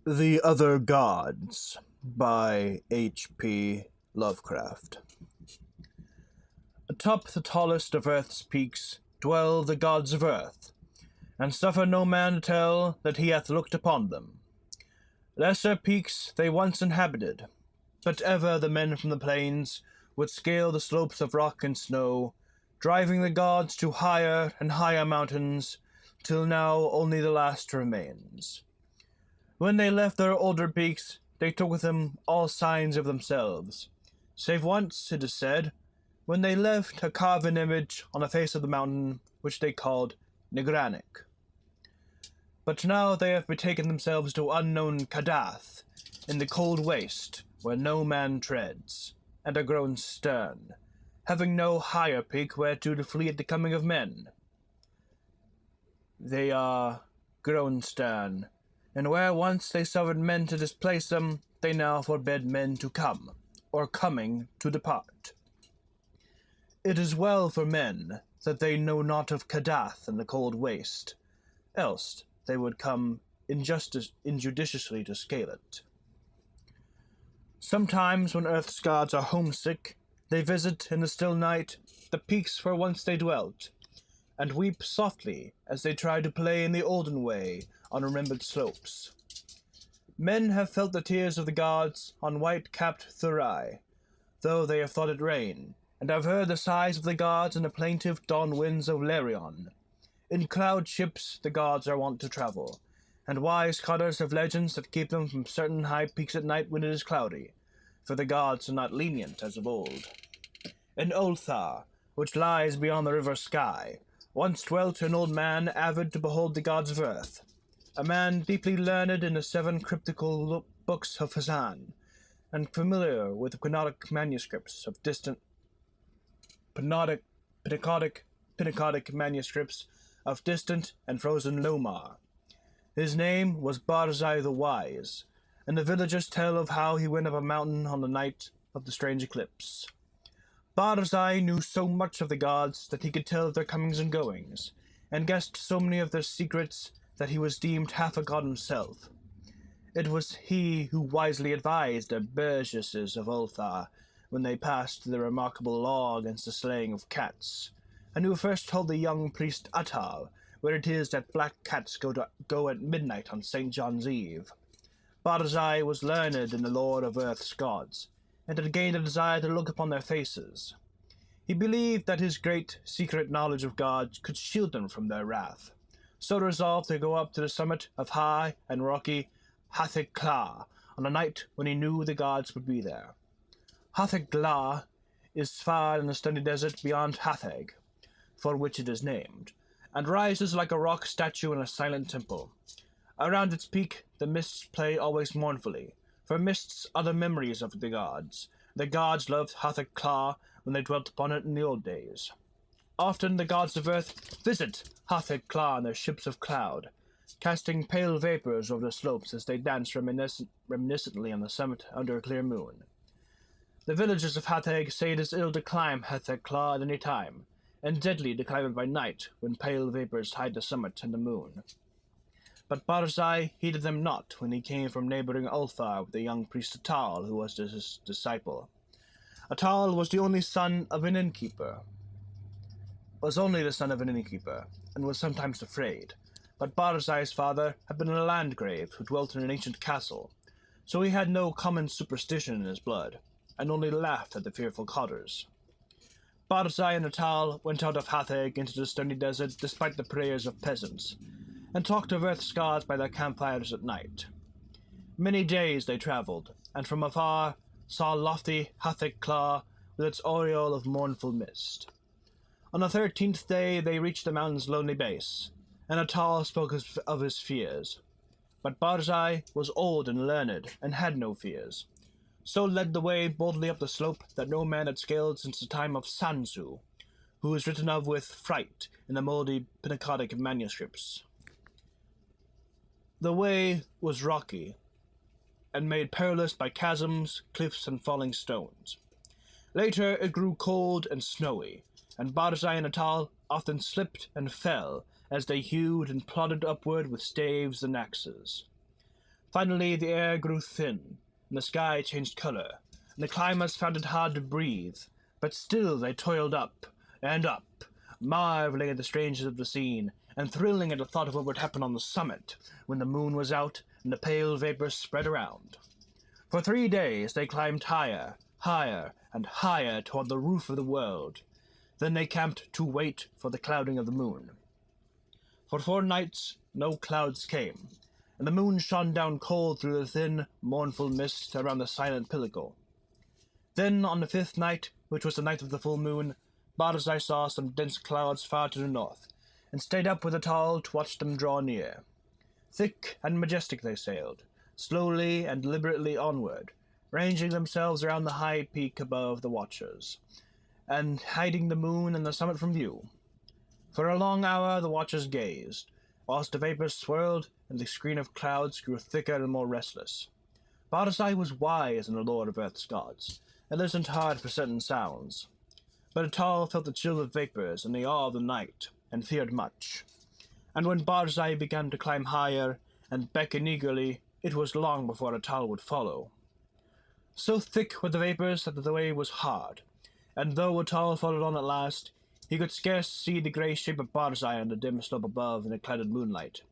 The Other Gods by H.P. Lovecraft. Atop the tallest of earth's peaks dwell the gods of earth, and suffer no man to tell that he hath looked upon them. Lesser peaks they once inhabited, but ever the men from the plains would scale the slopes of rock and snow, driving the gods to higher and higher mountains, till now only the last remains. When they left their older peaks, they took with them all signs of themselves, save once, it is said, when they left a carven image on the face of the mountain, which they called Negranic. But now they have betaken themselves to unknown Kadath, in the cold waste, where no man treads, and are grown stern, having no higher peak whereto to flee at the coming of men. They are grown stern, and where once they suffered men to displace them, they now forbid men to come, or coming to depart. It is well for men that they know not of Kadath and the cold waste, else they would come injudiciously to scale it. Sometimes when earth's gods are homesick, they visit in the still night the peaks where once they dwelt, and weep softly as they try to play in the olden way on remembered slopes. Men have felt the tears of the gods on white-capped Thurai, though they have thought it rain, and have heard the sighs of the gods in the plaintive dawn winds of Larion. In cloud ships the gods are wont to travel, and wise cutters have legends that keep them from certain high peaks at night when it is cloudy, for the gods are not lenient as of old. In Ulthar, which lies beyond the river Sky, once dwelt an old man avid to behold the gods of earth, a man deeply learned in the 7 cryptical books of Hazan, and familiar with the Pnakotic manuscripts of distant Pnakotic manuscripts of distant and frozen Lomar. His name was Barzai the Wise, and the villagers tell of how he went up a mountain on the night of the strange eclipse. Barzai knew so much of the gods that he could tell of their comings and goings, and guessed so many of their secrets that he was deemed half a god himself. It was he who wisely advised the burgesses of Ulthar when they passed the remarkable law against the slaying of cats, and who first told the young priest Atal where it is that black cats go at midnight on St. John's Eve. Barzai was learned in the lore of Earth's gods, and had gained a desire to look upon their faces. He believed that his great secret knowledge of gods could shield them from their wrath, so resolved to go up to the summit of high and rocky Hathig Kla on a night when he knew the gods would be there. Hathig Kla is far in the stony desert beyond Hatheg, for which it is named, and rises like a rock statue in a silent temple. Around its peak the mists play always mournfully, for mists are the memories of the gods. The gods loved Hathig Kla when they dwelt upon it in the old days. Often the gods of earth visit Hathig Kla in their ships of cloud, casting pale vapors over the slopes as they dance reminiscently on the summit under a clear moon. The villagers of Hatheg say it is ill to climb Hathig Kla at any time, and deadly to climb it by night when pale vapors hide the summit and the moon. But Barzai heeded them not when he came from neighboring Ulthar with the young priest Atal, who was his disciple. Atal was only the son of an innkeeper, and was sometimes afraid. But Barzai's father had been a landgrave who dwelt in an ancient castle, so he had no common superstition in his blood, and only laughed at the fearful cotters. Barzai and Atal went out of Hatheg into the stony desert despite the prayers of peasants, and talked of Earth's gods by their campfires at night. Many days they travelled, and from afar saw lofty Hathig Kla with its aureole of mournful mist. On the 13th day they reached the mountain's lonely base, and Atal spoke of his fears. But Barzai was old and learned, and had no fears, so led the way boldly up the slope that no man had scaled since the time of Sansu, who is written of with fright in the mouldy Pnakotic manuscripts. The way was rocky, and made perilous by chasms, cliffs, and falling stones. Later it grew cold and snowy, and Barzai and Atal often slipped and fell as they hewed and plodded upward with staves and axes. Finally, the air grew thin, and the sky changed color, and the climbers found it hard to breathe, but still they toiled up and up, marveling at the strangeness of the scene, and thrilling at the thought of what would happen on the summit when the moon was out and the pale vapors spread around. For 3 days they climbed higher, higher, and higher toward the roof of the world. Then they camped to wait for the clouding of the moon. For 4 nights no clouds came, and the moon shone down cold through the thin, mournful mist around the silent pinnacle. Then, on the 5th night, which was the night of the full moon, Barzai saw some dense clouds far to the north, and stayed up with Atal to watch them draw near. Thick and majestic they sailed, slowly and deliberately onward, ranging themselves around the high peak above the watchers, and hiding the moon and the summit from view. For a long hour the watchers gazed, whilst the vapors swirled and the screen of clouds grew thicker and more restless. Barzai was wise in the lore of Earth's gods, and listened hard for certain sounds. But Atal felt the chill of vapors and the awe of the night, and feared much. And when Barzai began to climb higher and beckon eagerly, it was long before Atal would follow. So thick were the vapors that the way was hard, and though Atal followed on at last, he could scarce see the grey shape of Barzai on the dim slope above in the clouded moonlight.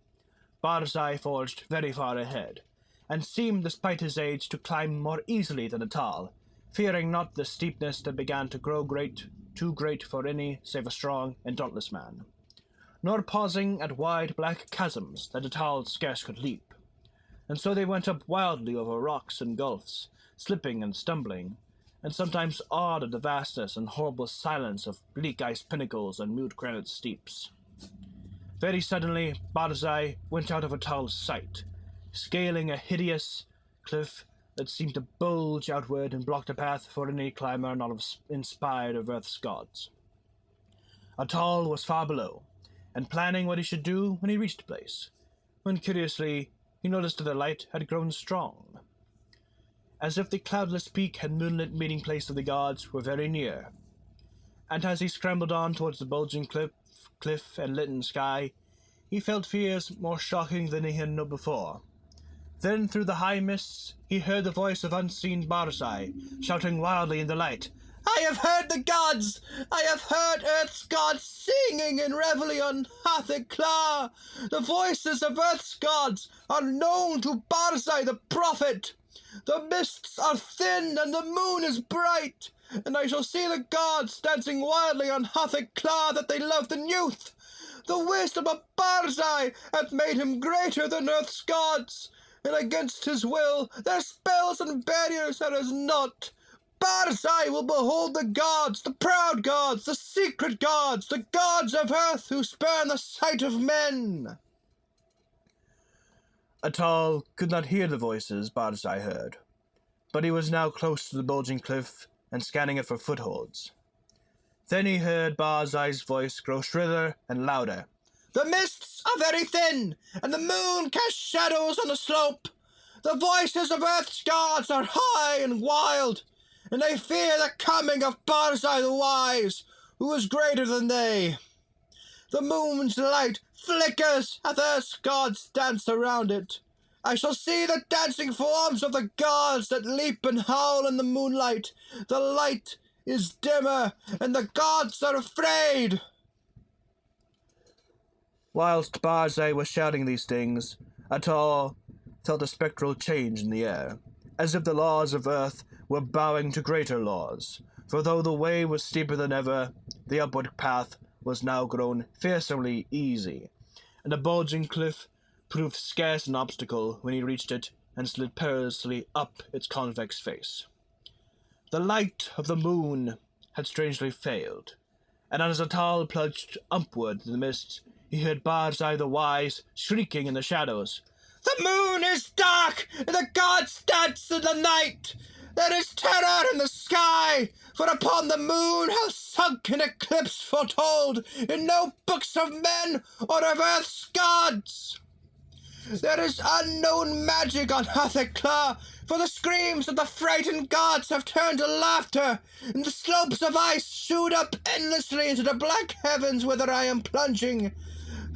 Barzai forged very far ahead, and seemed, despite his age, to climb more easily than Atal, fearing not the steepness that began to grow too great for any save a strong and dauntless man, nor pausing at wide black chasms that Atal scarce could leap. And so they went up wildly over rocks and gulfs, slipping and stumbling, and sometimes awed at the vastness and horrible silence of bleak ice pinnacles and mute granite steeps. Very suddenly Barzai went out of Atal's sight, scaling a hideous cliff that seemed to bulge outward and block the path for any climber not inspired of Earth's gods. Atal was far below, and planning what he should do when he reached the place, when curiously he noticed that the light had grown strong, as if the cloudless peak and moonlit meeting place of the gods were very near. And as he scrambled on towards the bulging cliff and litten sky, he felt fears more shocking than he had known before. Then through the high mists he heard the voice of unseen Barzai, shouting wildly in the light, "I have heard the gods! I have heard Earth's gods singing in reveille on Hathor. The voices of Earth's gods are known to Barzai the prophet. The mists are thin and the moon is bright, and I shall see the gods dancing wildly on Hathor that they loved in youth. The wisdom of Barzai hath made him greater than Earth's gods, and against his will their spells and barriers are as naught. Barzai will behold the gods, the proud gods, the secret gods, the gods of Earth who spurn the sight of men." Atal could not hear the voices Barzai heard, but he was now close to the bulging cliff and scanning it for footholds. Then he heard Barzai's voice grow shriller and louder. "The mists are very thin, and the moon casts shadows on the slope. The voices of Earth's gods are high and wild, and they fear the coming of Barzai the Wise, who is greater than they. The moon's light flickers as Earth's gods dance around it. I shall see the dancing forms of the gods that leap and howl in the moonlight. The light is dimmer, and the gods are afraid." Whilst Barzai was shouting these things, Atal felt a spectral change in the air, as if the laws of Earth were bowing to greater laws, for though the way was steeper than ever, the upward path was now grown fearsomely easy, and the bulging cliff proved scarce an obstacle when he reached it and slid perilously up its convex face. The light of the moon had strangely failed, and as Atal plunged upward in the mist, he heard Barzai the Wise shrieking in the shadows, "The moon is dark, and the gods dance in the night! There is terror in the sky, for upon the moon hath sunk an eclipse foretold in no books of men or of Earth's gods. There is unknown magic on Hathor, for the screams of the frightened gods have turned to laughter, and the slopes of ice shoot up endlessly into the black heavens whither I am plunging.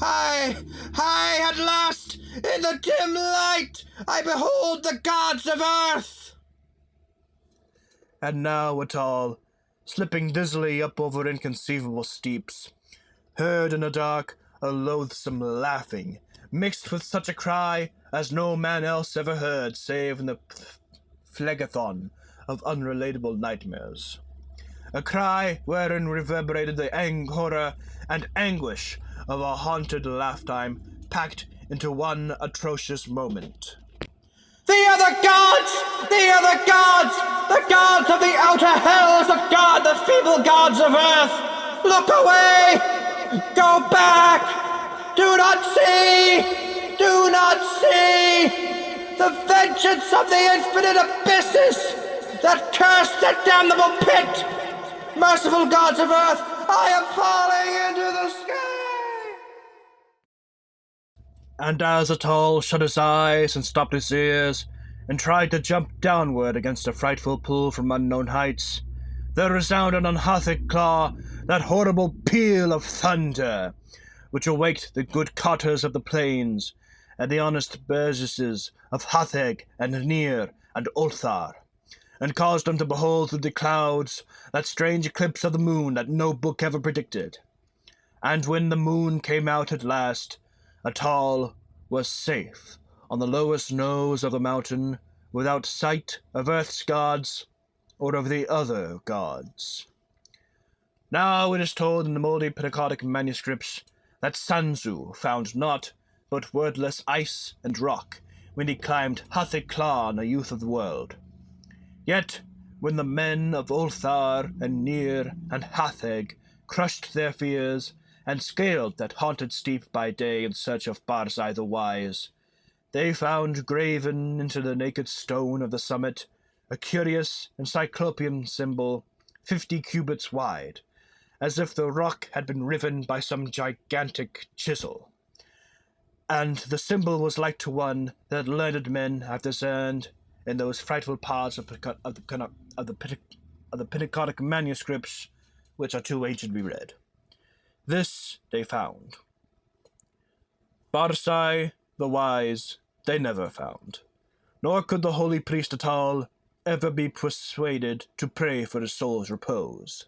I, at last, in the dim light, I behold the gods of earth. And now Atal, slipping dizzily up over inconceivable steeps, heard in the dark a loathsome laughing, mixed with such a cry as no man else ever heard save in the phlegethon of unrelatable nightmares. A cry wherein reverberated the horror and anguish of a haunted lifetime packed into one atrocious moment. They are the gods! They are the gods! The gods of the outer hells! The feeble gods of earth! Look away! Go back! Do not see! Do not see! The vengeance of the infinite abysses! That cursed, damnable pit! Merciful gods of earth, I am falling into the sky! And as Atal shut his eyes and stopped his ears, and tried to jump downward against a frightful pull from unknown heights, there resounded on Hathig Claw that horrible peal of thunder, which awaked the good cotters of the plains, and the honest burgesses of Hatheg and Nir and Ulthar, and caused them to behold through the clouds that strange eclipse of the moon that no book ever predicted. And when the moon came out at last, Atal was safe on the lowest nose of the mountain, without sight of earth's gods or of the other gods. Now it is told in the moldy Pnakotic manuscripts that Sanzu found naught but wordless ice and rock when he climbed Hathig Claw in the youth of the world. Yet, when the men of Ulthar and Nir and Hatheg crushed their fears and scaled that haunted steep by day in search of Barzai the Wise, they found graven into the naked stone of the summit a curious and cyclopean symbol 50 cubits wide, as if the rock had been riven by some gigantic chisel. And the symbol was like to one that learned men have discerned in those frightful parts of the Pnakotic manuscripts which are too ancient to be read. This they found. Barzai the Wise they never found, nor could the holy priest Atal ever be persuaded to pray for his soul's repose.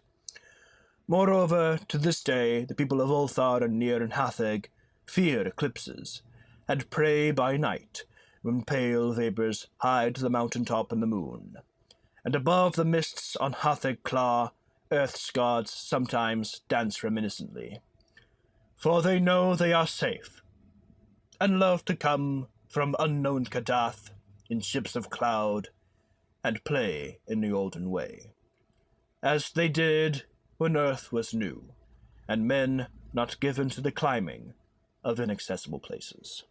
Moreover, to this day, the people of Ulthar and Nir and Hatheg fear eclipses, and pray by night, when pale vapors hide the mountain-top and the moon. And above the mists on Hathig Claw, earth's gods sometimes dance reminiscently. For they know they are safe, and love to come from unknown Kadath in ships of cloud, and play in the olden way, as they did when earth was new, and men not given to the climbing of inaccessible places.